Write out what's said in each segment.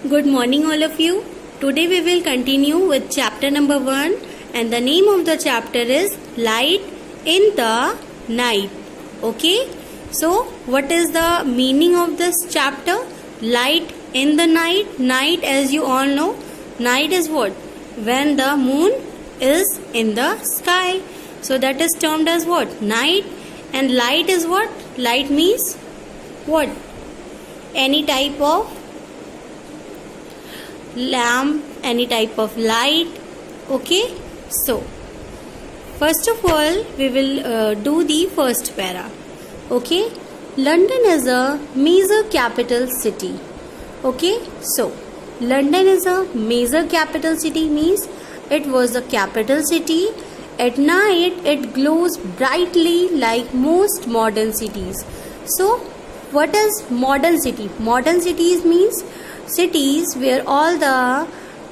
Good morning, all of you. Today we will continue with chapter number 1, and the name of the chapter is Light in the Night. Okay, so what is the meaning of this chapter? Light in the night. Night, as you all know, night is what? When the moon is in the sky. So that is termed as what? Night. And light is what? Light means what? Any type of lamp, any type of light. Okay, so first of all we will do the first para. Okay, London is a major capital city. Okay, so London is a major capital city means it was a capital city. At night it glows brightly like most modern cities. So what is modern city? Modern cities means cities where all the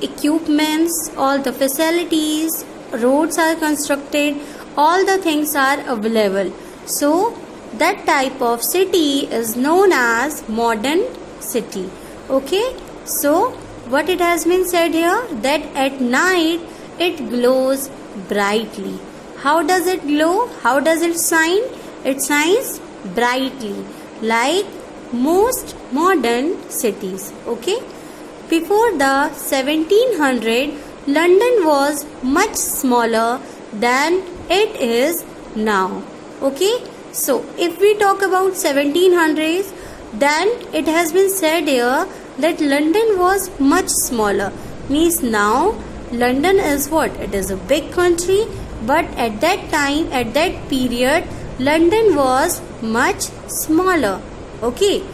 equipments, all the facilities, roads are constructed, all the things are available. So that type of city is known as modern city. Okay, so what it has been said here, that at night it glows brightly. How does it glow? How does it shine? It shines brightly like most modern cities. Okay, before the 1700, London was much smaller than it is now. Okay, so if we talk about 1700s, then it has been said here that London was much smaller, means now London is what? It is a big country, but at that time, at that period, London was much smaller. Okay,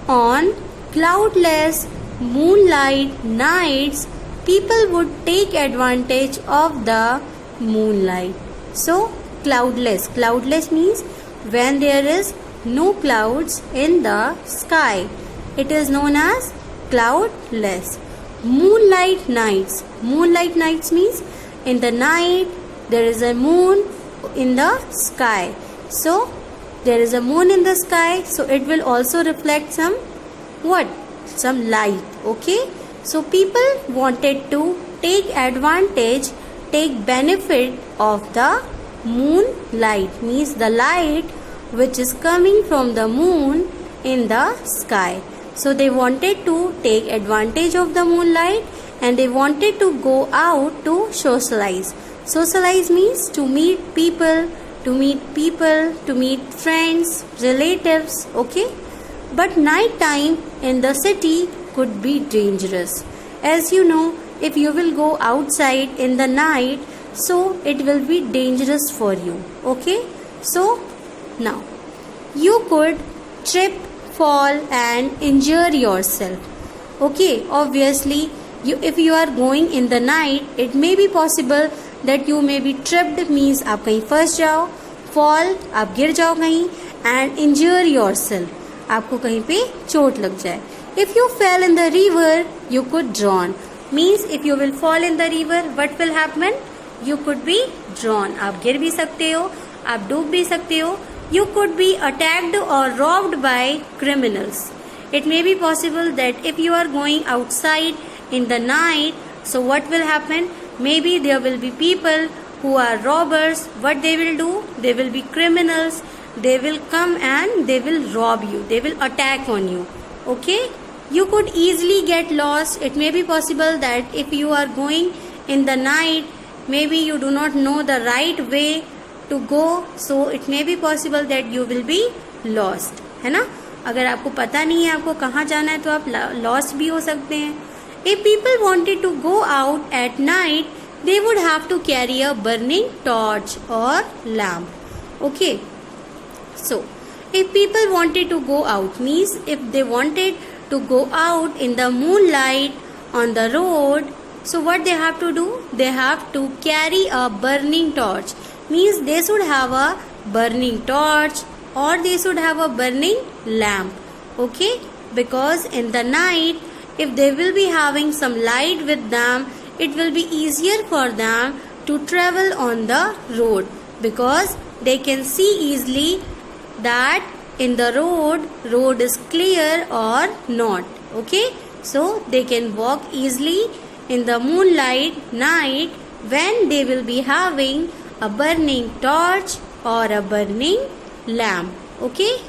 on cloudless moonlight nights, people would take advantage of the moonlight. So cloudless means when there is no clouds in the sky, it is known as cloudless. Moonlight nights means in the night there is a moon in the sky. So there is a moon in the sky, so it will also reflect some what? Some light. Okay, so people wanted to take advantage, take benefit of the moonlight, means the light which is coming from the moon in the sky. So they wanted to take advantage of the moonlight and they wanted to go out to socialize. Socialize means to meet people, to meet friends, relatives. Okay, but night time in the city could be dangerous. As you know, if you will go outside in the night, so it will be dangerous for you. Okay, so now you could trip, fall and injure yourself. Okay, obviously if you are going in the night, it may be possible that you may be tripped, means आप कहीं फंस जाओ, fall आप गिर जाओ कहीं, and injure yourself, आपको कहीं पे चोट लग जाए. If you fell in the river, you could drown, means if you will fall in the river, what will happen? You could be drown. आप गिर भी सकते हो, आप डूब भी सकते हो. You could be attacked or robbed by criminals. It may be possible that if you are going outside in the night, so what will happen? Maybe there will be people who are robbers. What they will do? They will be criminals. They will come and they will rob you. They will attack on you. Okay? You could easily get lost. It may be possible that if you are going in the night, maybe you do not know the right way to go, so it may be possible that you will be lost. है ना? अगर आपको पता नहीं है आपको कहाँ जाना है तो आप lost भी हो सकते हैं. If people wanted to go out at night, they would have to carry a burning torch or lamp. Okay, so if people wanted to go out, means if they wanted to go out in the moonlight on the road, so what they have to do? They have to carry a burning torch, means they should have a burning torch or they should have a burning lamp. Okay, because in the night, if they will be having some light with them, it will be easier for them to travel on the road, because they can see easily that in the road is clear or not. Okay, so they can walk easily in the moonlight night when they will be having a burning torch or a burning lamp. Okay?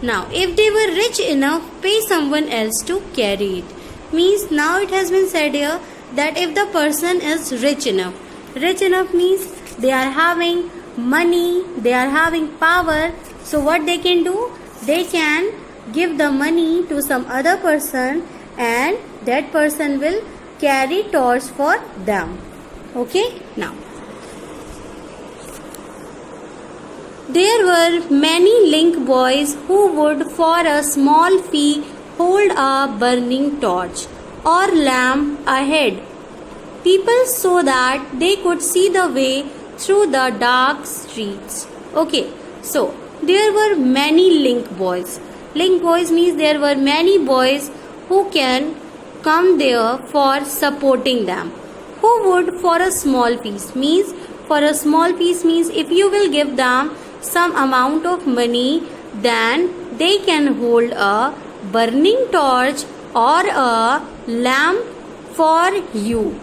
Now, if they were rich enough, pay someone else to carry it. Means now it has been said here that if the person is rich enough means they are having money, they are having power. So what they can do? They can give the money to some other person and that person will carry torch for them. Okay? Now, there were many link boys who would for a small fee hold a burning torch or lamp ahead people so that they could see the way through the dark streets. Okay, so there were many link boys. Link boys means there were many boys who can come there for supporting them. Who would for a small piece means if you will give them some amount of money, then they can hold a burning torch or a lamp for you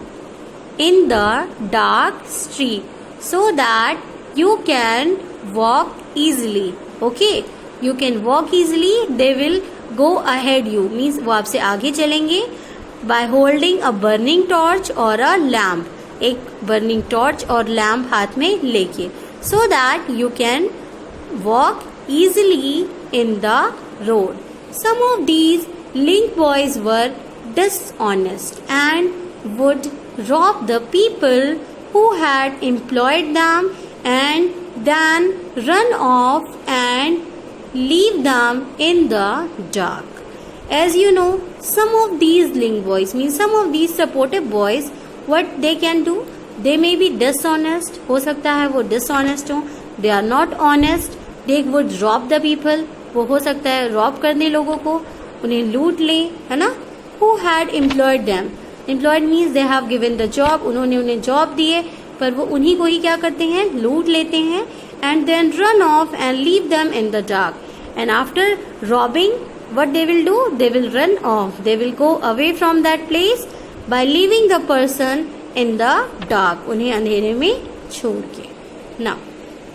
in the dark street so that you can walk easily. Okay, you can walk easily. They will go ahead you means वो आपसे आगे चलेंगे by holding a burning torch or a lamp. एक burning torch और lamp हाथ में लेके so that you can walk easily in the road. Some of these link boys were dishonest and would rob the people who had employed them and then run off and leave them in the dark. As you know, some of these link boys means some of these supportive boys, what they can do? They may be dishonest. हो सकता है वो dishonest हो. They are not honest. They would rob the people. वो हो सकता है rob कर दे लोगों को, उन्हें लूट ले, है ना? Who had employed them? Employed means they have given the job. उन्होंने उन्हें job दिए, पर वो उन्हीं को ही क्या करते हैं? लूट लेते हैं and then run off and leave them in the dark. And after robbing, what they will do? They will run off. They will go away from that place by leaving the person in the dark. उन्हें अंधेरे में छोड़ के. Now,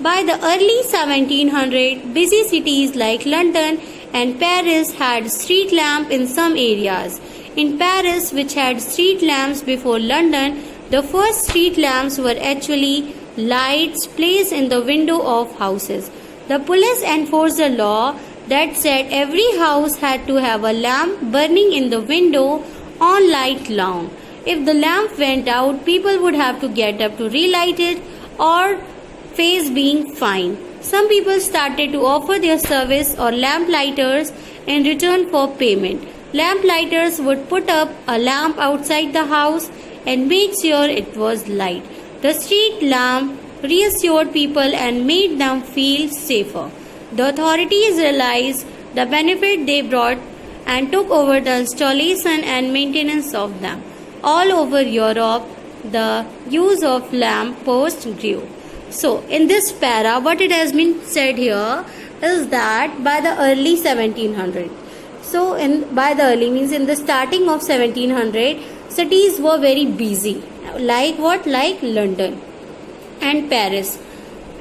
by the early 1700s, busy cities like London and Paris had street lamps in some areas. In Paris, which had street lamps before London, the first street lamps were actually lights placed in the window of houses. The police enforced a law that said every house had to have a lamp burning in the window all night long. If the lamp went out, people would have to get up to relight it or face being fined. Some people started to offer their service or lamp lighters in return for payment. Lamp lighters would put up a lamp outside the house and make sure it was light. The street lamp reassured people and made them feel safer. The authorities realized the benefit they brought and took over the installation and maintenance of them. All over Europe, the use of lamp posts grew. So, in this para, what it has been said here is that by the early 1700s. So, by the early means in the starting of 1700, cities were very busy. Like what? Like London and Paris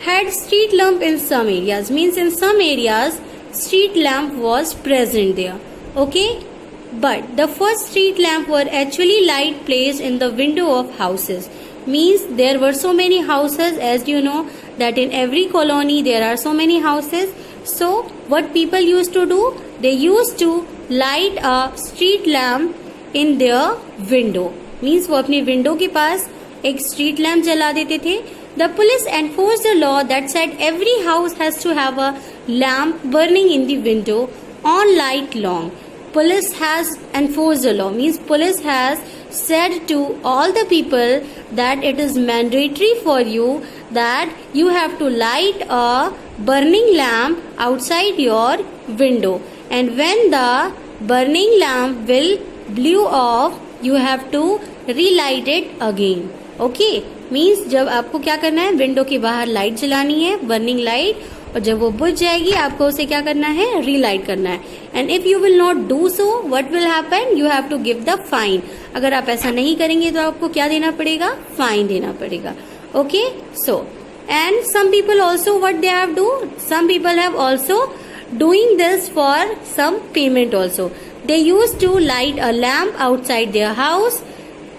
had street lamp in some areas. Means in some areas, street lamp was present there. Okay? But the first street lamp were actually light placed in the window of houses. Means there were so many houses, as you know that in every colony there are so many houses. So what people used to do? They used to light a street lamp in their window. Means वो अपने window के पास एक street lamp जला देते थे. The police enforced a law that said every house has to have a lamp burning in the window all night long. Police has enforced a law. Means police has said to all the people that it is mandatory for you that you have to light a burning lamp outside your window. And when the burning lamp will blew off, you have to relight it again. Okay? Means जब आपको क्या करना है, window के बाहर light जलानी है, burning light, और जब वो बुझ जाएगी आपको उसे क्या करना है, रीलाइट करना है. And if you will not do so, what will happen, you have to give the fine. अगर आप ऐसा नहीं करेंगे तो आपको क्या देना पड़ेगा, फाइन देना पड़ेगा. Okay, so and some people also what they have do, some people have also doing this for some payment also. They used to light a lamp outside their house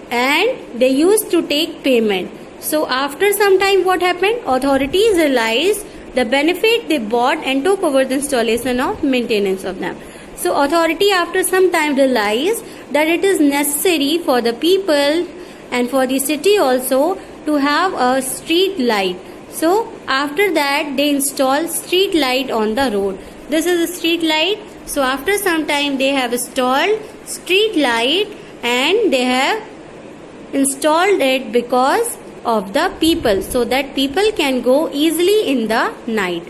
and they used to take payment. So after some time what happened, authorities realized the benefit they bought and took over the installation of maintenance of them. So authority after some time realized that it is necessary for the people and for the city also to have a street light. So after that they install street light on the road. This is a street light. So after some time they have installed street light and they have installed it because of the people, so that people can go easily in the night.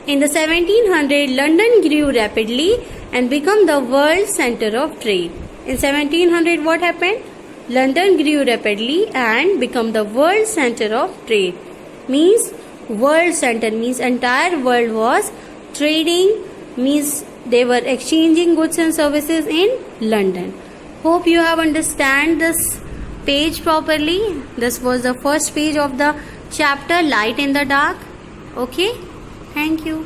In the 1700s, London grew rapidly and became the world center of trade. In 1700 what happened? London grew rapidly and became the world center of trade. Means world center means entire world was trading, means they were exchanging goods and services in London. Hope you have understand this page properly. This was the first page of the chapter Light in the Dark. Okay, thank you.